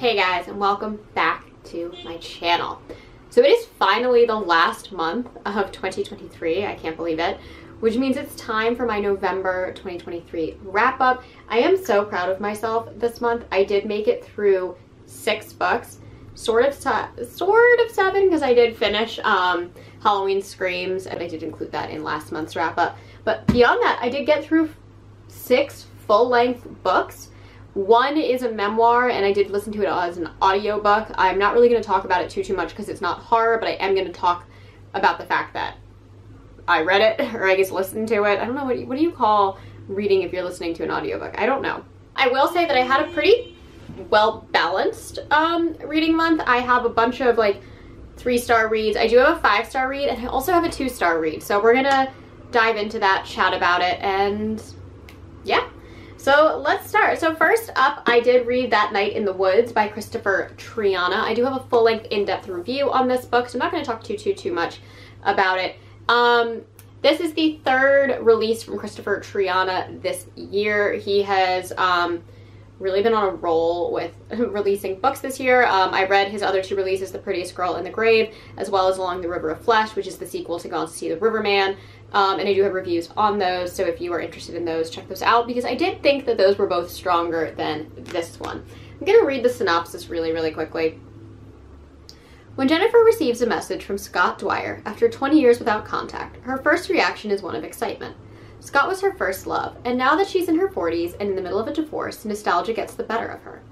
Hey guys, and welcome back to my channel. So it is finally the last month of 2023, I can't believe it, which means it's time for my November 2023 wrap up. I am so proud of myself this month. I did make it through 6 books, sort of 7 because I did finish Halloween Screams, and I did include that in last month's wrap up. But beyond that, I did get through 6 full-length books. One is a memoir, and I did listen to it as an audiobook. I'm not really going to talk about it too much because it's not horror, but I am going to talk about the fact that I read it, or I guess listened to it. I don't know, what do you call reading if you're listening to an audiobook? I don't know. I will say that I had a pretty well-balanced reading month. I have a bunch of like 3-star reads. I do have a 5-star read, and I also have a 2-star read. So we're going to dive into that, chat about it, and yeah. So let's start. So first up, I did read That Night in the Woods by Christopher Triana. I do have a full-length in-depth review on this book, so I'm not going to talk too much about it. This is the 3rd release from Christopher Triana this year. He has really been on a roll with releasing books this year. I read his other 2 releases, The Prettiest Girl in the Grave, as well as Along the River of Flesh, which is the sequel to Gone to See the Riverman. And I do have reviews on those, so if you are interested in those, check those out, because I did think that those were both stronger than this one. I'm going to read the synopsis really quickly. When Jennifer receives a message from Scott Dwyer after 20 years without contact, her first reaction is one of excitement. Scott was her first love, and now that she's in her 40s and in the middle of a divorce, nostalgia gets the better of her.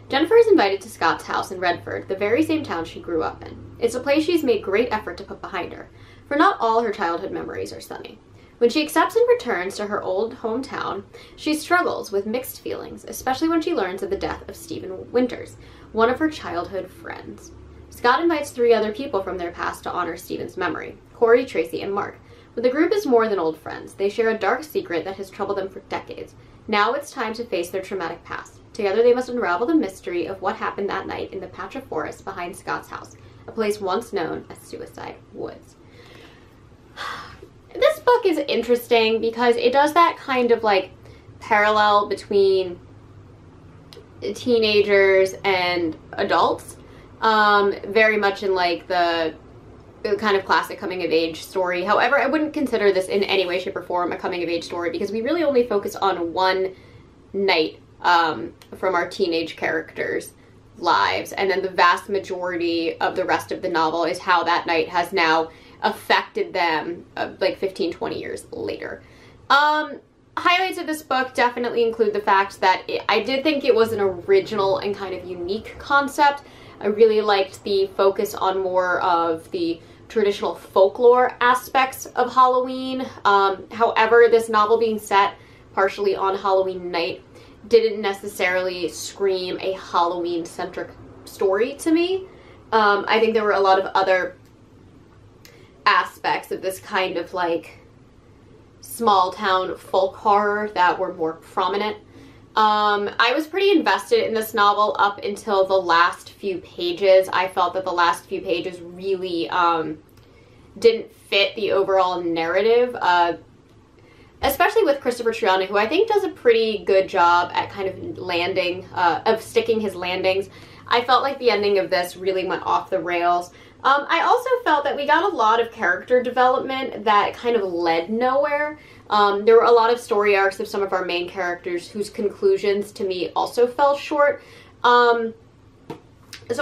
Jennifer is invited to Scott's house in Redford, the very same town she grew up in. It's a place she's made great effort to put behind her, for not all her childhood memories are sunny. When she accepts and returns to her old hometown, she struggles with mixed feelings, especially when she learns of the death of Stephen Winters, one of her childhood friends. Scott invites 3 other people from their past to honor Stephen's memory: Corey, Tracy, and Mark. But the group is more than old friends. They share a dark secret that has troubled them for decades. Now it's time to face their traumatic past. Together they must unravel the mystery of what happened that night in the patch of forest behind Scott's house, a place once known as Suicide Woods. This book is interesting because it does that kind of like parallel between teenagers and adults, very much in like the kind of classic coming of age story. However, I wouldn't consider this in any way, shape, or form a coming of age story because we really only focus on one night from our teenage characters' lives, and then the vast majority of the rest of the novel is how that night has now affected them like 15-20 years later. Highlights of this book definitely include the fact that I did think it was an original and kind of unique concept. I really liked the focus on more of the traditional folklore aspects of Halloween. However, this novel being set partially on Halloween night didn't necessarily scream a Halloween-centric story to me. I think there were a lot of other aspects of this kind of like small town folk horror that were more prominent. I was pretty invested in this novel up until the last few pages. I felt that the last few pages really didn't fit the overall narrative, especially with Christopher Triana, who I think does a pretty good job at kind of landing, of sticking his landings. I felt like the ending of this really went off the rails. I also felt that we got a lot of character development that kind of led nowhere. There were a lot of story arcs of some of our main characters whose conclusions to me also fell short. So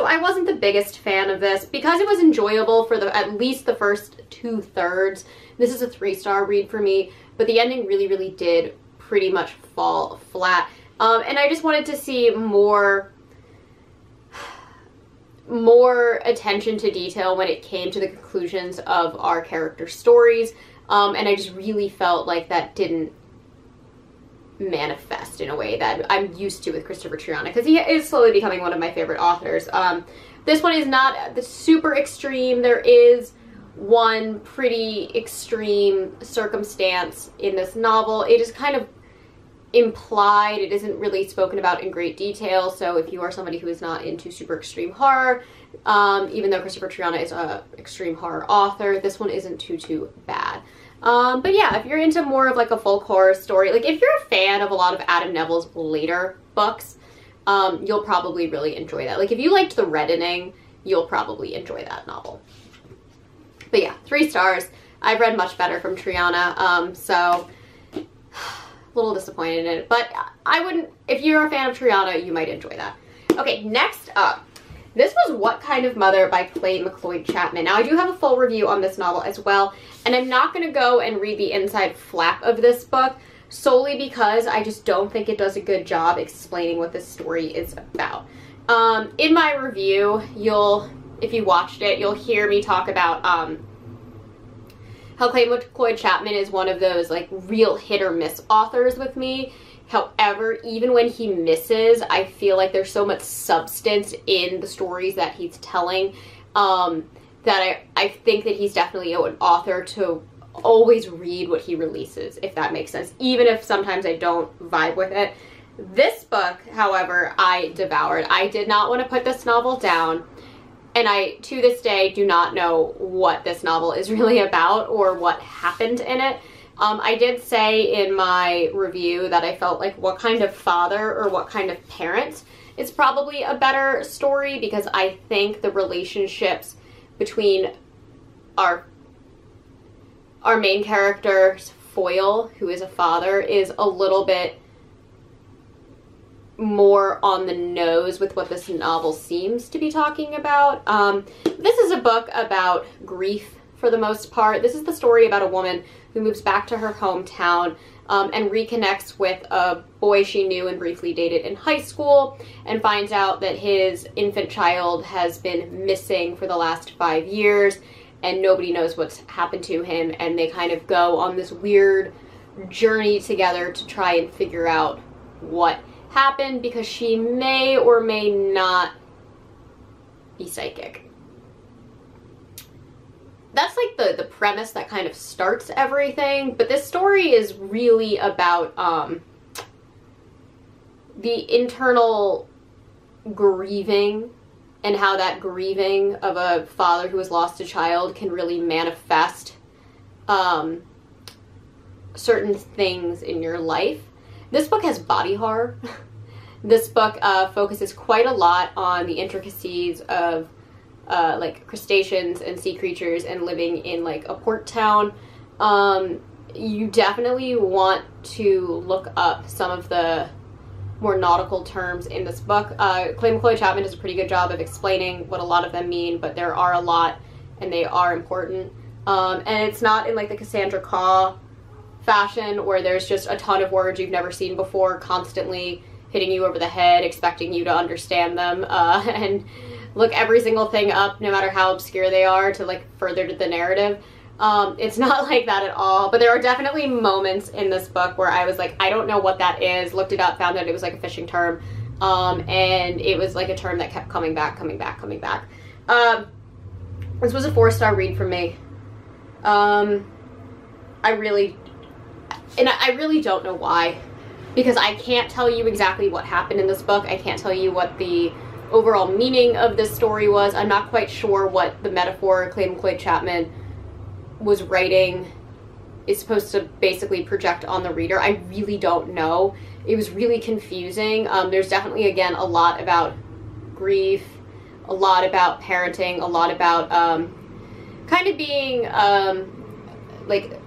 I wasn't the biggest fan of this because it was enjoyable for at least the first 2/3. This is a 3-star read for me, but the ending really did pretty much fall flat. And I just wanted to see more attention to detail when it came to the conclusions of our character stories, and I just really felt like that didn't manifest in a way that I'm used to with Christopher Triana, because he is slowly becoming one of my favorite authors. This one is not the super extreme. There is one pretty extreme circumstance in this novel. It is kind of implied. It isn't really spoken about in great detail, so if you are somebody who is not into super extreme horror, even though Christopher Triana is a extreme horror author, this one isn't too bad. But yeah, if you're into more of like a folk horror story, like if you're a fan of a lot of Adam Neville's later books, you'll probably really enjoy that. Like if you liked the reddening, you'll probably enjoy that novel. But yeah, 3 stars. I've read much better from Triana, so a little disappointed in it. But I wouldn't, if you're a fan of Triana, you might enjoy that. Okay, next up. This was What Kind of Mother by Clay McLeod Chapman. Now, I do have a full review on this novel as well, and I'm not going to go and read the inside flap of this book solely because I just don't think it does a good job explaining what this story is about. In my review, if you watched it, you'll hear me talk about how Clay McLeod Chapman is one of those like real hit or miss authors with me. However, even when he misses, I feel like there's so much substance in the stories that he's telling that I think that he's definitely an author to always read what he releases, if that makes sense, even if sometimes I don't vibe with it. This book, however, I devoured. I did not want to put this novel down, and I, to this day, do not know what this novel is really about or what happened in it. I did say in my review that I felt like What Kind of Father or What Kind of Parent is probably a better story because I think the relationships between our main character's foil, who is a father, is a little bit more on the nose with what this novel seems to be talking about. This is a book about grief for the most part. This is the story about a woman who moves back to her hometown and reconnects with a boy she knew and briefly dated in high school and finds out that his infant child has been missing for the last 5 years and nobody knows what's happened to him, and they kind of go on this weird journey together to try and figure out what happened because she may or may not be psychic. That's like the premise that kind of starts everything, but this story is really about the internal grieving and how that grieving of a father who has lost a child can really manifest certain things in your life. This book has body horror. This book focuses quite a lot on the intricacies of like crustaceans and sea creatures and living in like a port town. You definitely want to look up some of the more nautical terms in this book. Clay McLeod Chapman does a pretty good job of explaining what a lot of them mean, but there are a lot and they are important. And it's not in like the Cassandra Caw fashion where there's just a ton of words you've never seen before constantly hitting you over the head, expecting you to understand them, and look every single thing up, no matter how obscure they are, to like further to the narrative. It's not like that at all, but there are definitely moments in this book where I was like, I don't know what that is, looked it up, found out it was like a fishing term, and it was like a term that kept coming back. This was a 4-star read for me. I really don't know why, because I can't tell you exactly what happened in this book. I can't tell you what the overall meaning of this story was. I'm not quite sure what the metaphor Clay McLeod Chapman was writing is supposed to basically project on the reader. I really don't know. It was really confusing. There's definitely, again, a lot about grief, a lot about parenting, a lot about kind of being like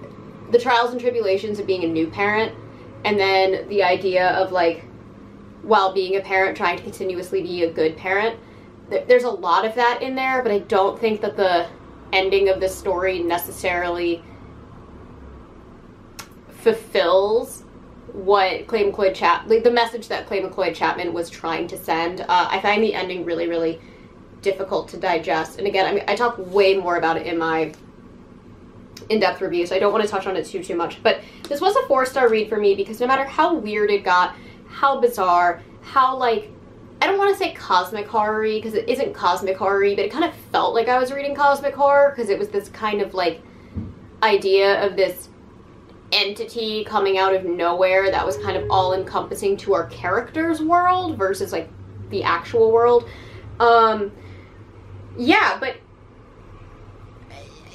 the trials and tribulations of being a new parent, and then the idea of like, while being a parent, trying to continuously be a good parent. There's a lot of that in there, but I don't think that the ending of this story necessarily fulfills what Clay McLeod like the message that Clay McLeod Chapman was trying to send. I find the ending really, really difficult to digest. And again, I mean, I talk way more about it in my in-depth review, so I don't want to touch on it too much. But this was a 4-star read for me because no matter how weird it got, how bizarre, how like, I don't want to say cosmic horror-y because it isn't cosmic horror-y, but it kind of felt like I was reading cosmic horror because it was this kind of like idea of this entity coming out of nowhere that was kind of all-encompassing to our character's world versus like the actual world. Yeah, but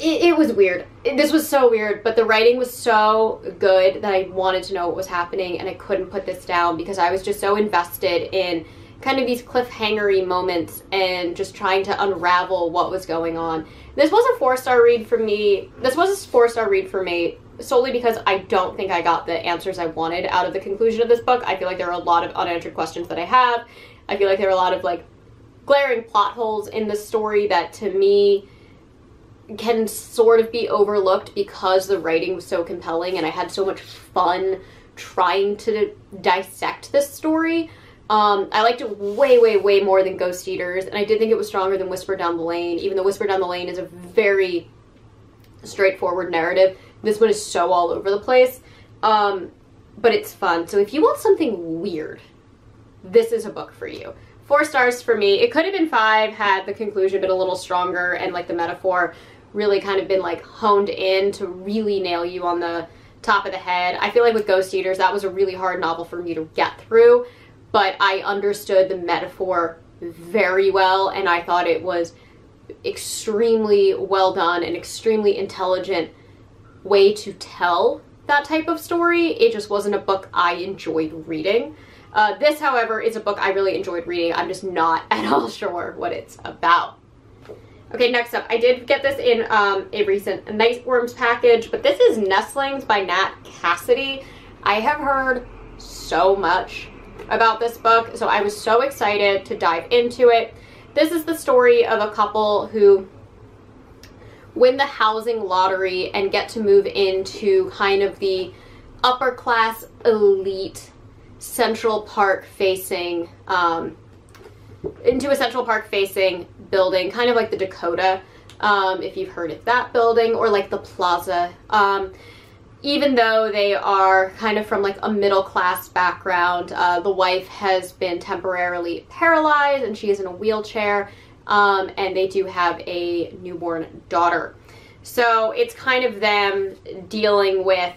it was weird. This was so weird, but the writing was so good that I wanted to know what was happening, and I couldn't put this down because I was just so invested in kind of these cliffhangery moments and just trying to unravel what was going on. This was a 4-star read for me. This was a 4-star read for me solely because I don't think I got the answers I wanted out of the conclusion of this book. I feel like there are a lot of unanswered questions that I have. I feel like there are a lot of like glaring plot holes in the story that to me can sort of be overlooked because the writing was so compelling and I had so much fun trying to dissect this story. I liked it way, way, way more than Ghost Eaters, and I did think it was stronger than Whisper Down the Lane, even though Whisper Down the Lane is a very straightforward narrative. This one is so all over the place, but it's fun. So if you want something weird, this is a book for you. 4 stars for me. It could have been 5 had the conclusion been a little stronger and like the metaphor really kind of been like honed in to really nail you on the top of the head. I feel like with Ghost Eaters, that was a really hard novel for me to get through, but I understood the metaphor very well, and I thought it was extremely well done, an extremely intelligent way to tell that type of story. It just wasn't a book I enjoyed reading. This, however, is a book I really enjoyed reading. I'm just not at all sure what it's about. Okay, next up, I did get this in a recent Nightworms package, but this is Nestlings by Nat Cassidy. I have heard so much about this book, so I was so excited to dive into it. This is the story of a couple who win the housing lottery and get to move into kind of the upper class elite Central Park facing into a Central Park facing building, kind of like the Dakota, if you've heard of that building, or like the Plaza. Even though they are kind of from like a middle class background, the wife has been temporarily paralyzed and she is in a wheelchair, and they do have a newborn daughter. So it's kind of them dealing with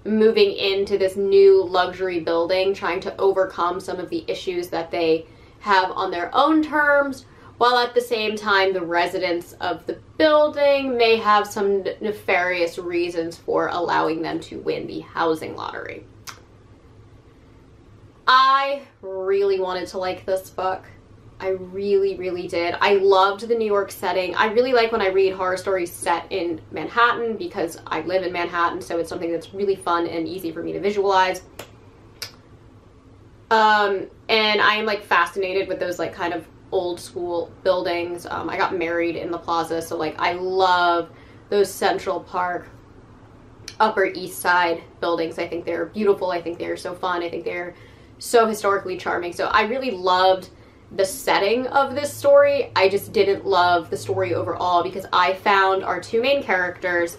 moving into this new luxury building, trying to overcome some of the issues that they have on their own terms, while at the same time the residents of the building may have some nefarious reasons for allowing them to win the housing lottery. I really wanted to like this book. I really, really did. I loved the New York setting. I really like when I read horror stories set in Manhattan because I live in Manhattan, so it's something that's really fun and easy for me to visualize. And I am like fascinated with those like kind of old school buildings. I got married in the Plaza, so like I love those Central Park, Upper East Side buildings. I think they're beautiful. I think they're so fun. I think they're so historically charming. So I really loved the setting of this story. I just didn't love the story overall because I found our 2 main characters,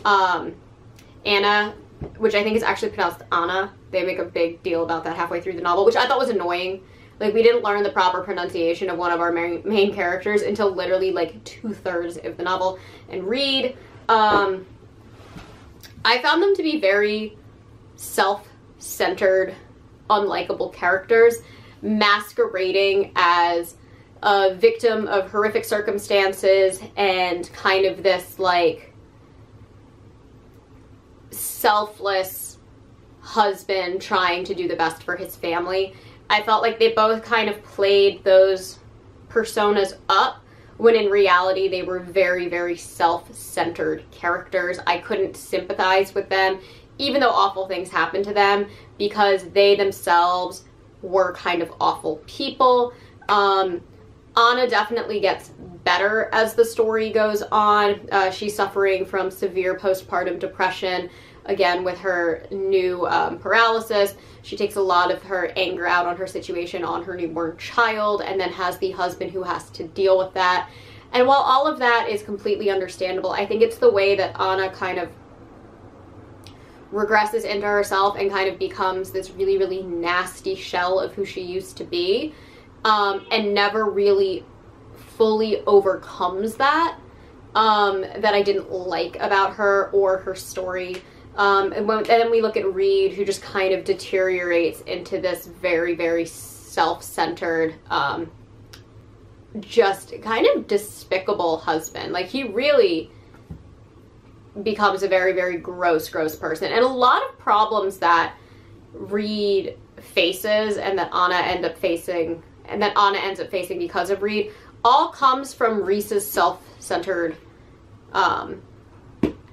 Anna, which I think is actually pronounced Anna. They make a big deal about that halfway through the novel, which I thought was annoying. Like, we didn't learn the proper pronunciation of one of our main characters until literally like 2/3 of the novel. And Reed, I found them to be very self-centered, unlikable characters, masquerading as a victim of horrific circumstances and kind of this like selfless husband trying to do the best for his family. I felt like they both kind of played those personas up when in reality they were very, very self-centered characters. I couldn't sympathize with them, even though awful things happened to them, because they themselves were kind of awful people. Anna definitely gets better as the story goes on. She's suffering from severe postpartum depression, again with her new paralysis. She takes a lot of her anger out on her situation on her newborn child, and then has the husband who has to deal with that. And while all of that is completely understandable, I think it's the way that Anna kind of regresses into herself and kind of becomes this really, really nasty shell of who she used to be, and never really fully overcomes that, that I didn't like about her or her story. And then we look at Reed, who just kind of deteriorates into this very, very self-centered, just kind of despicable husband. Like, he really becomes a very, very gross person. And a lot of problems that Reed faces and that Anna ends up facing and that Anna ends up facing because of Reed, all comes from Reese's self-centered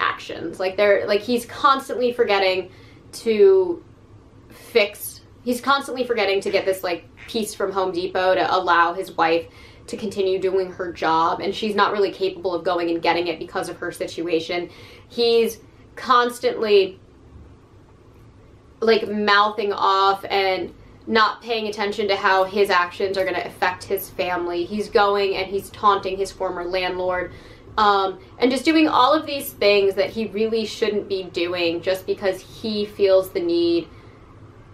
actions. Like he's constantly forgetting to he's constantly forgetting to get this like piece from Home Depot to allow his wife to continue doing her job, and she's not really capable of going and getting it because of her situation. He's constantly like mouthing off and not paying attention to how his actions are going to affect his family. He's going and he's taunting his former landlord, and just doing all of these things that he really shouldn't be doing just because he feels the need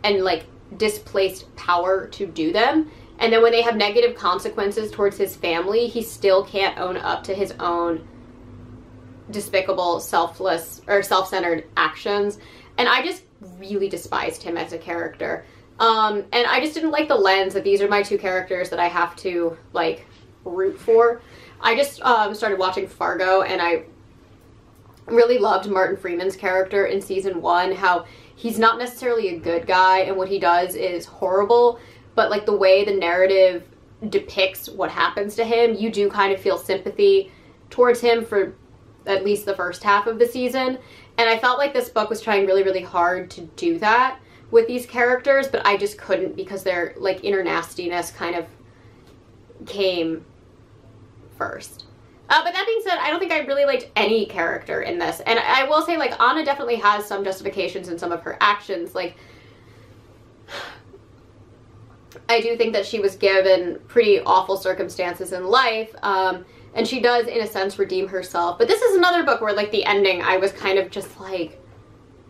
and like displaced power to do them. And then when they have negative consequences towards his family, he still can't own up to his own despicable, selfless, or self-centered actions. And I just really despised him as a character. And I just didn't like the lens that these are my two characters that I have to, like, root for. I just started watching Fargo, and I really loved Martin Freeman's character in season 1, how he's not necessarily a good guy, and what he does is horrible, but like the way the narrative depicts what happens to him, you do kind of feel sympathy towards him for at least the first half of the season. And I felt like this book was trying really, really hard to do that with these characters, but I just couldn't because their like inner nastiness kind of came first. But that being said, I don't think I really liked any character in this. And I will say, like, Anna definitely has some justifications in some of her actions. Like, I do think that she was given pretty awful circumstances in life, and she does, in a sense, redeem herself. But this is another book where, like, the ending, I was kind of just like,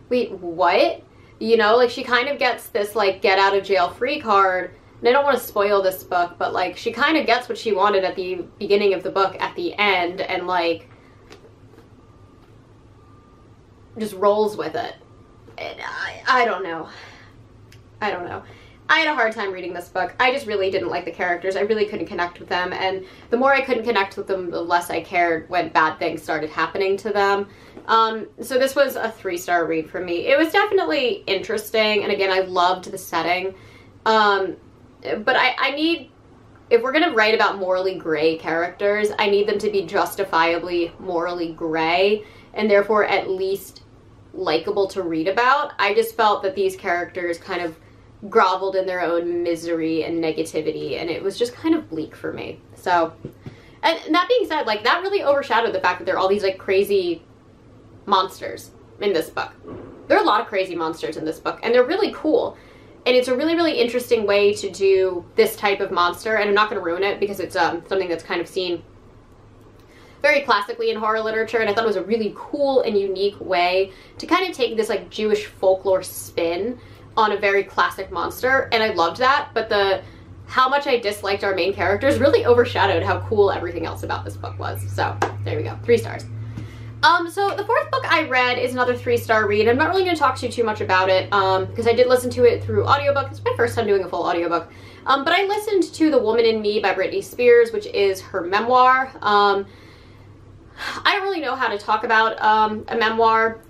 wait, what? You know, like, she kind of gets this, like, get-out-of-jail-free card. And I don't want to spoil this book, but, like, she kind of gets what she wanted at the beginning of the book at the end, and, like, just rolls with it. And I don't know. I don't know. I had a hard time reading this book. I just really didn't like the characters. I really couldn't connect with them, and the more I couldn't connect with them, the less I cared when bad things started happening to them. So this was a 3-star read for me. It was definitely interesting, and again, I loved the setting. But I need, if we're going to write about morally gray characters, I need them to be justifiably morally gray, and therefore at least likable to read about. I just felt that these characters kind of groveled in their own misery and negativity, and it was just kind of bleak for me. So, and that being said, like, that really overshadowed the fact that there are all these, like, crazy monsters in this book. There are a lot of crazy monsters in this book, and they're really cool. And it's a really, really interesting way to do this type of monster, and I'm not going to ruin it because it's something that's kind of seen very classically in horror literature, and I thought it was a really cool and unique way to kind of take this, like, Jewish folklore spin on a very classic monster, and I loved that, but how much I disliked our main characters really overshadowed how cool everything else about this book was. So, there we go. 3 stars. So the 4th book I read is another 3-star read. I'm not really going to talk to you too much about it, because I did listen to it through audiobook. It's my first time doing a full audiobook. But I listened to The Woman in Me by Britney Spears, which is her memoir. I don't really know how to talk about a memoir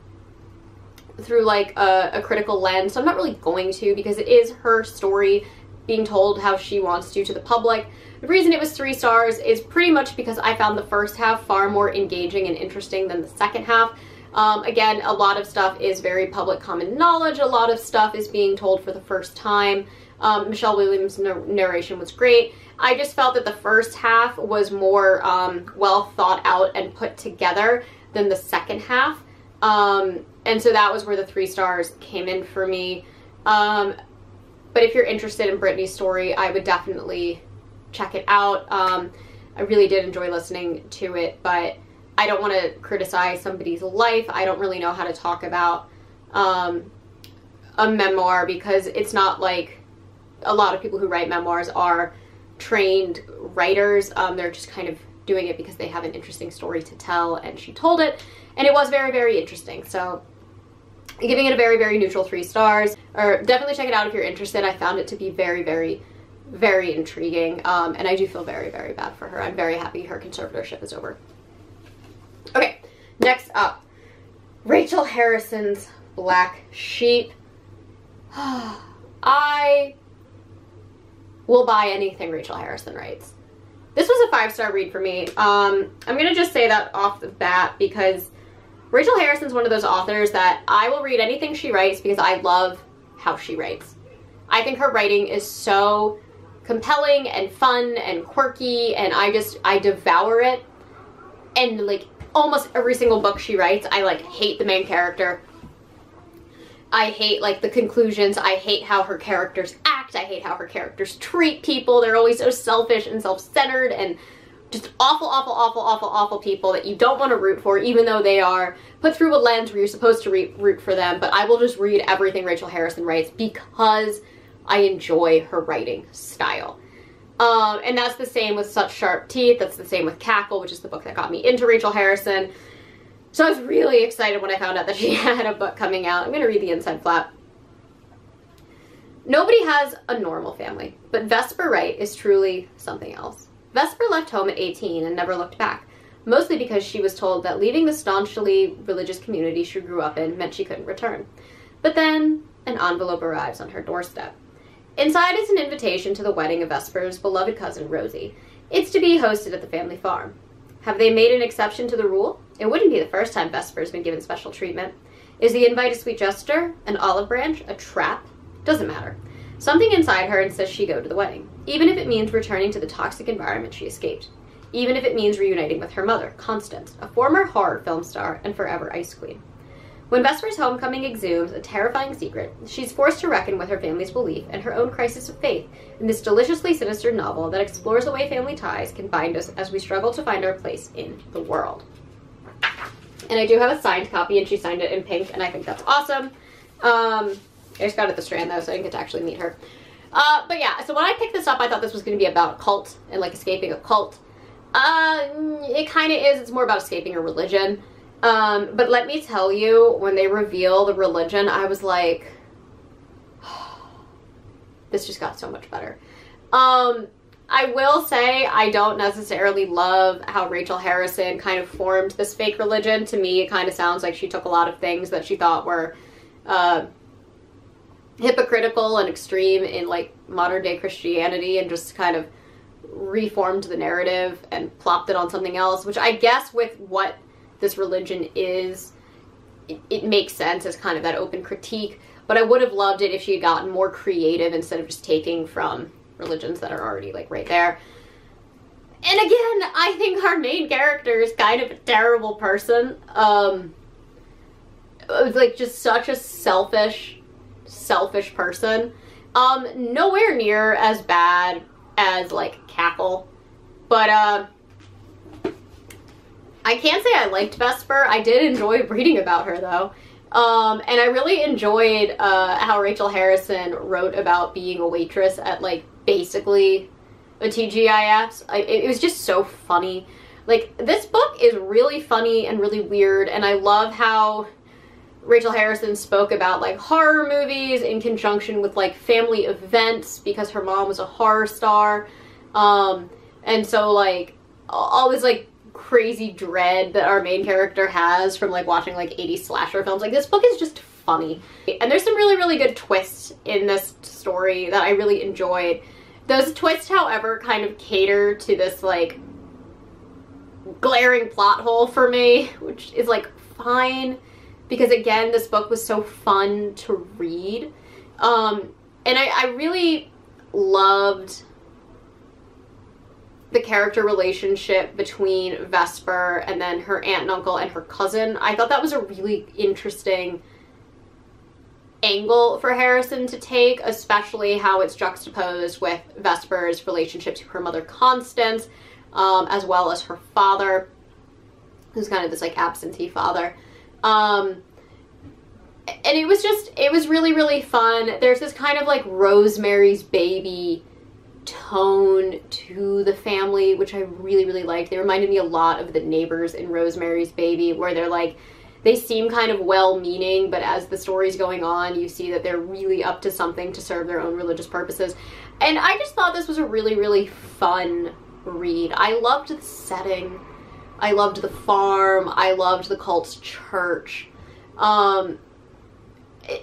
through, like, a critical lens, so I'm not really going to, because it is her story being told how she wants to the public. The reason it was 3 stars is pretty much because I found the first half far more engaging and interesting than the second half. Again, a lot of stuff is very public common knowledge. A lot of stuff is being told for the first time. Michelle Williams' narration was great. I just felt that the first half was more well thought out and put together than the second half. And so that was where the 3 stars came in for me. But if you're interested in Britney's story, I would definitely check it out. I really did enjoy listening to it, but I don't want to criticize somebody's life. I don't really know how to talk about a memoir, because it's not like a lot of people who write memoirs are trained writers. They're just kind of doing it because they have an interesting story to tell, and she told it, and it was very, very interesting. So giving it a very, very neutral 3 stars. Or definitely check it out if you're interested. I found it to be very, very, very intriguing, and I do feel very, very bad for her. I'm very happy her conservatorship is over. Okay, next up, Rachel Harrison's Black Sheep. I will buy anything Rachel Harrison writes. This was a 5-star read for me. I'm going to just say that off the bat because Rachel Harrison's one of those authors that I will read anything she writes because I love how she writes. I think her writing is so compelling and fun and quirky, and I devour it. And like almost every single book she writes, I like hate the main character. I hate like the conclusions. I hate how her characters act. I hate how her characters treat people. They're always so selfish and self-centered and just awful, awful, awful, awful, awful people that you don't want to root for, even though they are put through a lens where you're supposed to root for them. But I will just read everything Rachel Harrison writes because I enjoy her writing style. And that's the same with Such Sharp Teeth. That's the same with Cackle, which is the book that got me into Rachel Harrison. So I was really excited when I found out that she had a book coming out. I'm going to read the inside flap. Nobody has a normal family, but Vesper Wright is truly something else. Vesper left home at 18 and never looked back, mostly because she was told that leaving the staunchly religious community she grew up in meant she couldn't return. But then an envelope arrives on her doorstep. Inside is an invitation to the wedding of Vesper's beloved cousin, Rosie. It's to be hosted at the family farm. Have they made an exception to the rule? It wouldn't be the first time Vesper's been given special treatment. Is the invite a sweet gesture? An olive branch? A trap? Doesn't matter. Something inside her insists she go to the wedding, even if it means returning to the toxic environment she escaped. Even if it means reuniting with her mother, Constance, a former horror film star and forever ice queen. When Vesper's homecoming exhumes a terrifying secret, she's forced to reckon with her family's belief and her own crisis of faith in this deliciously sinister novel that explores the way family ties can bind us as we struggle to find our place in the world. And I do have a signed copy, and she signed it in pink, and I think that's awesome. I just got it at the Strand, though, so I didn't get to actually meet her. But yeah, so when I picked this up, I thought this was going to be about a cult and, like, escaping a cult. It kind of is. It's more about escaping a religion. But let me tell you, when they reveal the religion, I was like, this just got so much better. I will say I don't necessarily love how Rachel Harrison kind of formed this fake religion. To me, it kind of sounds like she took a lot of things that she thought were hypocritical and extreme in like modern day Christianity and just kind of reformed the narrative and plopped it on something else, which I guess with what this religion is, it makes sense as kind of that open critique. But I would have loved it if she had gotten more creative instead of just taking from religions that are already like right there. And again, I think our main character is kind of a terrible person. Like just such a selfish person. Nowhere near as bad as like Cackle, but I can't say I liked Vesper. I did enjoy reading about her though. And I really enjoyed how Rachel Harrison wrote about being a waitress at like basically a TGIF. It was just so funny. Like this book is really funny and really weird, and I love how Rachel Harrison spoke about like horror movies in conjunction with like family events because her mom was a horror star. And so like all this like crazy dread that our main character has from like watching like 80s slasher films. Like this book is just funny. And there's some really, really good twists in this story that I really enjoyed. Those twists, however, kind of cater to this like glaring plot hole for me, which is like fine because again, this book was so fun to read. And I really loved the character relationship between Vesper and then her aunt and uncle and her cousin. I thought that was a really interesting angle for Harrison to take, especially how it's juxtaposed with Vesper's relationship to her mother Constance, as well as her father, who's kind of this like absentee father. And it was really, really fun. There's this kind of like Rosemary's Baby tone to the family, which I really, really liked. They reminded me a lot of the neighbors in Rosemary's Baby, where they're like, they seem kind of well-meaning, but as the story's going on, you see that they're really up to something to serve their own religious purposes. And I just thought this was a really, really fun read. I loved the setting. I loved the farm. I loved the cult's church.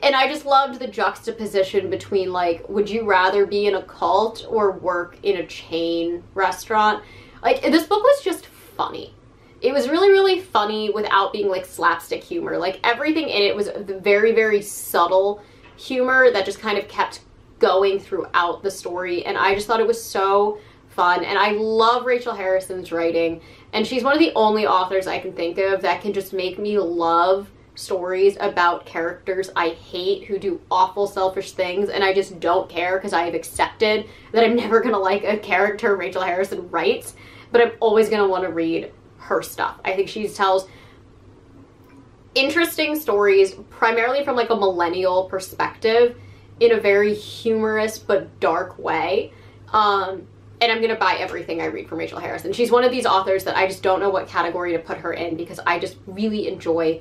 and I just loved the juxtaposition between, like, would you rather be in a cult or work in a chain restaurant? Like, this book was just funny. It was really, really funny without being, like, slapstick humor. Like, everything in it was very, very subtle humor that just kind of kept going throughout the story, and I just thought it was so fun. And I love Rachel Harrison's writing, and she's one of the only authors I can think of that can just make me love stories about characters I hate who do awful selfish things, and I just don't care because I have accepted that I'm never gonna like a character Rachel Harrison writes, but I'm always gonna want to read her stuff. I think she tells interesting stories primarily from, like, a millennial perspective in a very humorous but dark way. And I'm gonna buy everything I read from Rachel Harrison. She's one of these authors that I just don't know what category to put her in because I just really enjoy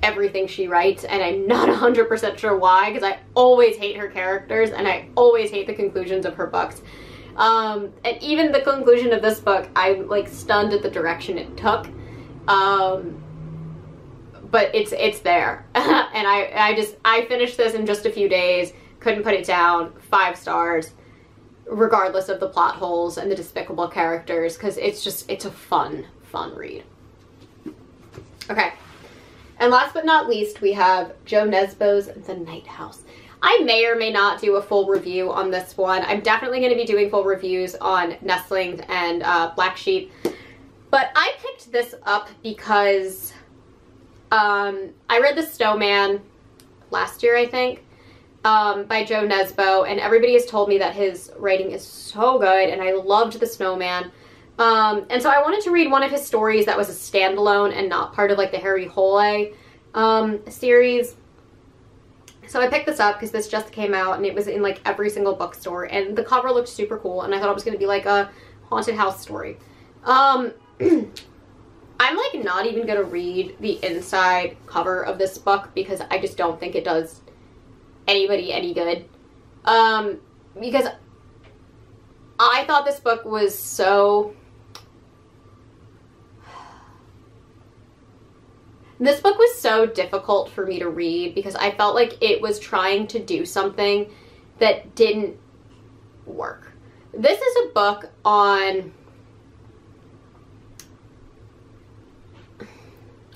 everything she writes, and I'm not 100% sure why, because I always hate her characters and I always hate the conclusions of her books. And even the conclusion of this book, I'm, like, stunned at the direction it took. But it's there. And I finished this in just a few days, couldn't put it down, 5 stars, regardless of the plot holes and the despicable characters, because it's a fun read. Okay. And last but not least, we have Jo Nesbø's The Night House. I may or may not do a full review on this one. I'm definitely going to be doing full reviews on Nestlings and Black Sheep. But I picked this up because I read The Snowman last year, I think, by Jo Nesbø, and everybody has told me that his writing is so good, and I loved The Snowman. And so I wanted to read one of his stories that was a standalone and not part of, like, the Harry Hole series. So I picked this up because this just came out and it was in, like, every single bookstore, and the cover looked super cool, and I thought it was going to be like a haunted house story. I'm, like, not even going to read the inside cover of this book because I just don't think it does anybody any good. Because I thought this book was so... This book was so difficult for me to read because I felt like it was trying to do something that didn't work. This is a book on...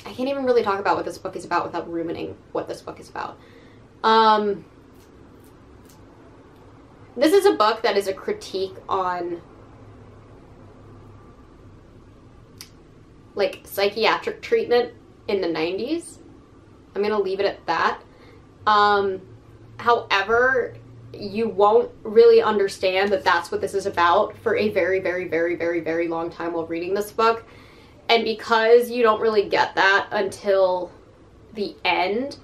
I can't even really talk about what this book is about without ruining what this book is about. This is a book that is a critique on, like, psychiatric treatment in the 90s. I'm gonna leave it at that. However, you won't really understand that that's what this is about for a very, very, very, very, very long time while reading this book. And because you don't really get that until the end,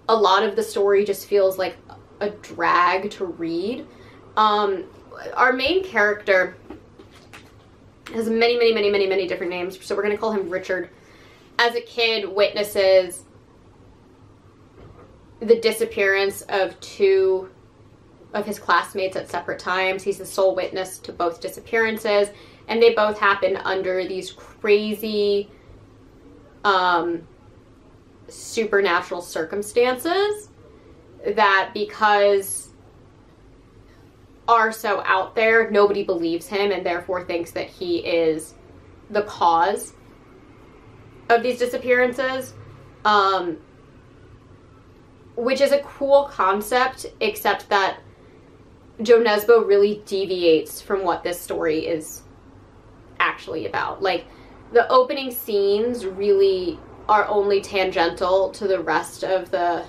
a lot of the story just feels like a drag to read. Our main character has many, many, many, many, many different names, so we're going to call him Richard. As a kid, witnesses the disappearance of 2 of his classmates at separate times. He's the sole witness to both disappearances, and they both happen under these crazy supernatural circumstances that, because are so out there, nobody believes him and therefore thinks that he is the cause of these disappearances, which is a cool concept, except that Jo Nesbø really deviates from what this story is actually about. Like, the opening scenes really are only tangential to the rest of the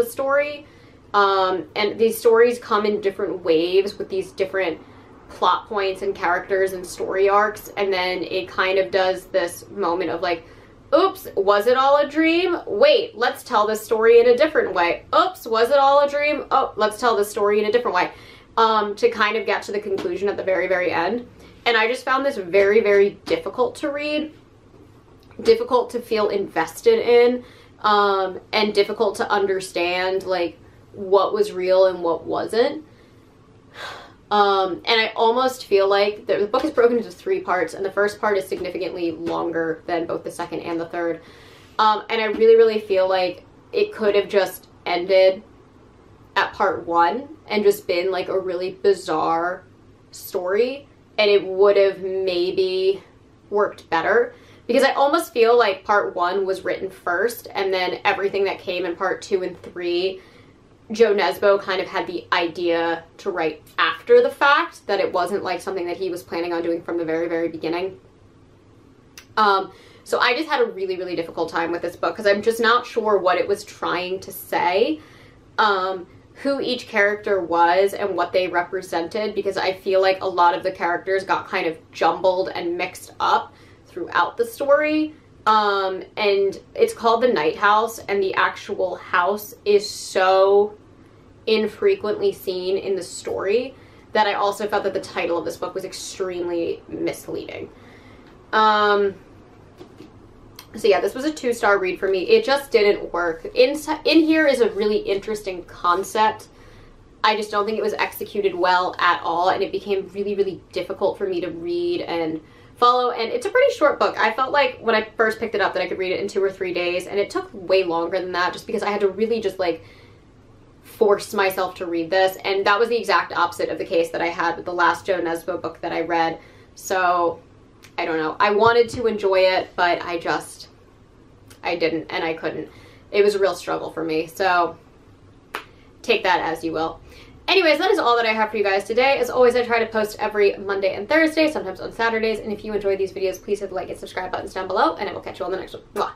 story. And these stories come in different waves with these different plot points and characters and story arcs, and then it kind of does this moment of, like, oops, was it all a dream? Wait, let's tell this story in a different way. Oops, was it all a dream? Oh, let's tell this story in a different way. To kind of get to the conclusion at the very, very end. And I just found this very, very difficult to read, difficult to feel invested in, and difficult to understand, like, what was real and what wasn't. And I almost feel like the book is broken into 3 parts, and the first part is significantly longer than both the second and the third. And I really, really feel like it could have just ended at part 1 and just been like a really bizarre story, and it would have maybe worked better, because I almost feel like part 1 was written first, and then everything that came in part 2 and 3, Joe Nesbo kind of had the idea to write after the fact, that it wasn't like something that he was planning on doing from the very, very beginning. So I just had a really, really difficult time with this book, because I'm just not sure what it was trying to say, who each character was and what they represented, because I feel like a lot of the characters got kind of jumbled and mixed up throughout the story. And it's called The Night House, and the actual house is so infrequently seen in the story that I also felt that the title of this book was extremely misleading. So yeah, this was a 2-star read for me. It just didn't work. In here is a really interesting concept. I just don't think it was executed well at all, and it became really, really difficult for me to read and follow. And it's a pretty short book. I felt like when I first picked it up that I could read it in 2 or 3 days, and it took way longer than that, just because I had to really just like force myself to read this. And that was the exact opposite of the case that I had with the last Joe Nesbo book that I read. So I don't know. I wanted to enjoy it, but I didn't, and I couldn't. It was a real struggle for me, so take that as you will. Anyways, that is all that I have for you guys today. As always, I try to post every Monday and Thursday, sometimes on Saturdays, and if you enjoy these videos, please hit the like and subscribe buttons down below, and I will catch you on the next one. Mwah.